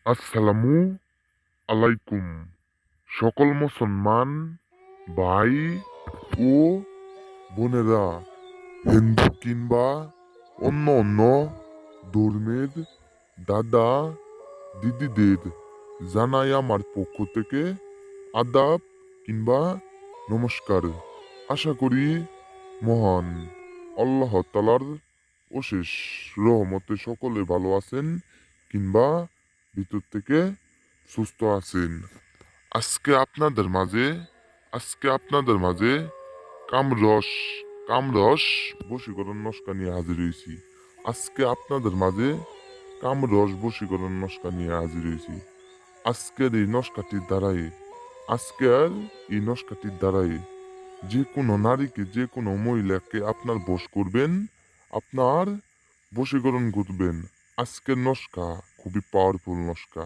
আসসালামু আলাইকুম। সকল মুসলমান ভাই ও বোনেরা, হিন্দু কিংবা অন্য অন্য ধর্মের দাদা দিদিদের জানাই আমার পক্ষ থেকে আদাব কিংবা নমস্কার। আশা করি মহান আল্লাহ তালার অশেষ রহমতে সকলে ভালো আছেন কিংবা ভিতর থেকে সুস্থ আছেন। আজকে আপনাদের মাঝে আজকে আপনাদের মাঝে কামরস কামরস বশীকরণ নস্কা নিয়ে হাজির হয়েছি। আজকে আপনাদের মাঝে কামরস বশীকরণ নস্কা নিয়ে হাজির হয়েছি। আজকের এই নস্কাটির দ্বারাই আজকের এই নস্কাটির দ্বারাই যে কোনো নারীকে, যে কোনো মহিলাকে আপনার বশ করবেন, আপনার বশীকরণ করবেন। আজকের নস্কা খুবই পাওয়ারফুল নস্কা।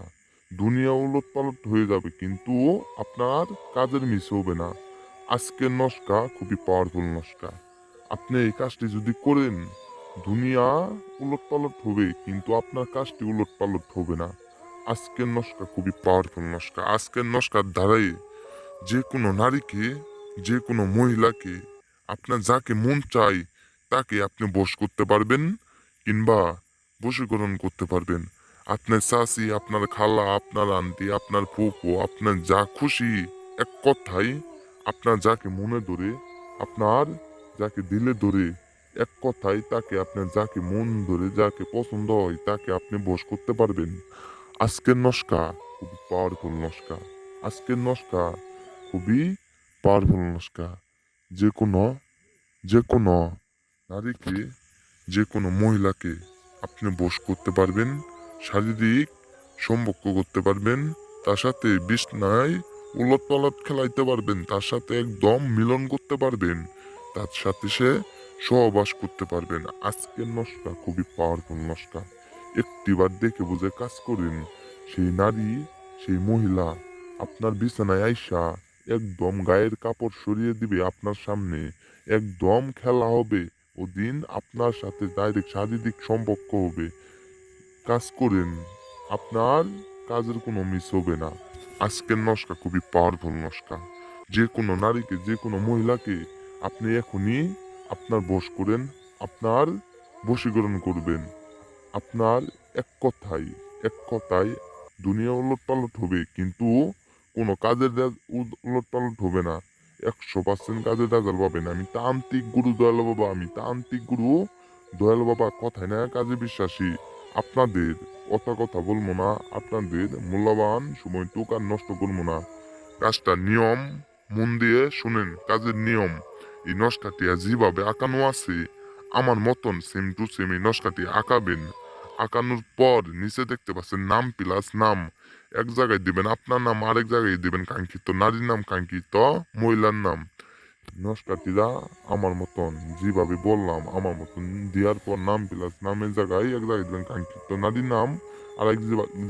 দুনিয়া উলট পালট হয়ে যাবে কিন্তু আপনার কাজের মিস হবে না। আজকের নস্কা খুবই পাওয়ারফুল নস্কা। আপনি এই কাজটি যদি করেন, দুনিয়া উলট পালট হবে কিন্তু আপনার কাজটি উলট পালট হবে না। আজকের নস্কা খুবই পাওয়ারফুল নস্কা। আজকের নস্কার দ্বারাই যে কোনো নারীকে, যে কোনো মহিলাকে, আপনার যাকে মন চায় তাকে আপনি বশ করতে পারবেন কিংবা বশীকরণ করতে পারবেন। আপনার চাচি, আপনার খালা, আপনার আন্টি, আপনার ফুফু, আপনার যা খুশি, এক কথায় আপনার যাকে মনে ধরে, আপনার যাকে দিলে ধরে, এক কথায় তাকে আপনার যাকে মন ধরে, যাকে পছন্দ হয় তাকে আপনি বশ করতে পারবেন। আজকের নস্কা খুবই পাওয়ারফুল নস্কা। আজকের নস্কা খুবই পাওয়ারফুল নস্কা। যে কোনো যে কোনো নারীকে, যে কোনো মহিলাকে আপনি বশ করতে পারবেন, শারীরিক সম্পর্ক করতে পারবেন, তার সাথে বিছনায় উলট পালট খেলাইতে পারবেন, তার সাথে একদম মিলন করতে পারবেন, তার সাথে সে সহবাস করতে পারবেন। আজকের নস্কা খুবই পাওয়ারফুল নস্কা। একটিবার দেখে বুঝে কাজ করেন। সেই নারী, সেই মহিলা আপনার বিছানায় আইসা একদম গায়ের কাপড় সরিয়ে দিবে আপনার সামনে, একদম খেলা হবে, ওদিন আপনার সাথে ডাইরেক্ট শারীরিক সম্পর্ক হবে। কাজ করেন, আপনার কাজের কোনো মিস হবে না। আজকের নস্কা খুবই পাওয়ারফুল নস্কা। যে কোনো নারীকে, যে কোনো মহিলাকে আপনি এখনই আপনার বশ করেন, আপনার বশীকরণ করবেন। আপনার এক কথায় দুনিয়া উলট পালট হবে কিন্তু কোনো কাজের উলট পালট হবে না। 100% কাজের রেজাল্ট পাবেন। আমি তান্ত্রিক গুরু দয়াল বাবা, আমি তান্ত্রিক গুরু দয়াল বাবা, কথায় না কাজে বিশ্বাসী। আপনাদের কথা বলবো না, আপনাদের মূল্যবান সময়টুক আর নষ্ট করবো না। কাজটা নিয়ম মন দিয়ে শুনেন। কাজের নিয়ম, এই নস্কাটি যেভাবে আঁকানো আছে আমার মতন সেম টু সেম এই নস্কাটি আঁকাবেন। আঁকানোর পর নিচে দেখতে পাচ্ছেন নাম প্লাস নাম, এক জায়গায় দিবেন আপনার নাম, আরেক জায়গায় দিবেন কাঙ্ক্ষিত নারীর নাম, কাঙ্ক্ষিত মহিলার নাম। নস্কাটিরা আমার মতন যেভাবে বললাম আমার মতন দেওয়ার পর নাম প্লাস নামের জায়গায় এক জায়গায় দিবেন কাঙ্ক্ষিত নারীর নাম, আর এক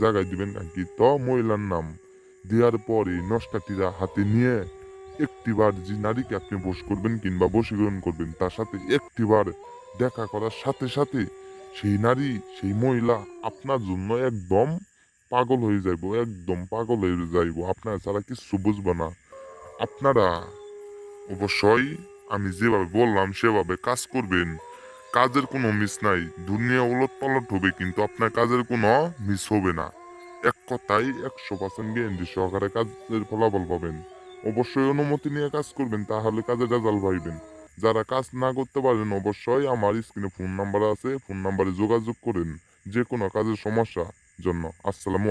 জায়গায় দিবেন কাঙ্ক্ষিত মহিলার নাম। দেওয়ার পরে নস্কাটিরা হাতে নিয়ে একটিবার যে নারীকে আপনি বশ করবেন কিংবা বশীকরণ করবেন তার সাথে একটিবার দেখা করার সাথে সাথে সেই নারী, সেই মহিলা আপনার জন্য একদম পাগল হয়ে যাইব, একদম পাগল হয়ে যাইব, আপনার ছাড়া কিছু বুঝবে না। আপনারা অবশ্যই আমি যেভাবে বললাম সেভাবে কাজ করবেন। কাজের কোনো মিস নাই। দুনিয়া উলট পালট হবে কিন্তু আপনার কাজের কোনো মিস হবে না। এক কথায় 100% গ্যারান্টি সহকারে কাজের ফলাফল পাবেন। অবশ্যই অনুমতি নিয়ে কাজ করবেন, তাহলে কাজের রেজাল্ট পাইবেন। যারা কাজ না করতে পারেন অবশ্যই আমার স্ক্রিনে ফোন নাম্বার আছে, ফোন নাম্বারে যোগাযোগ করেন যে কোনো কাজের সমস্যা জন্য। আসসালামু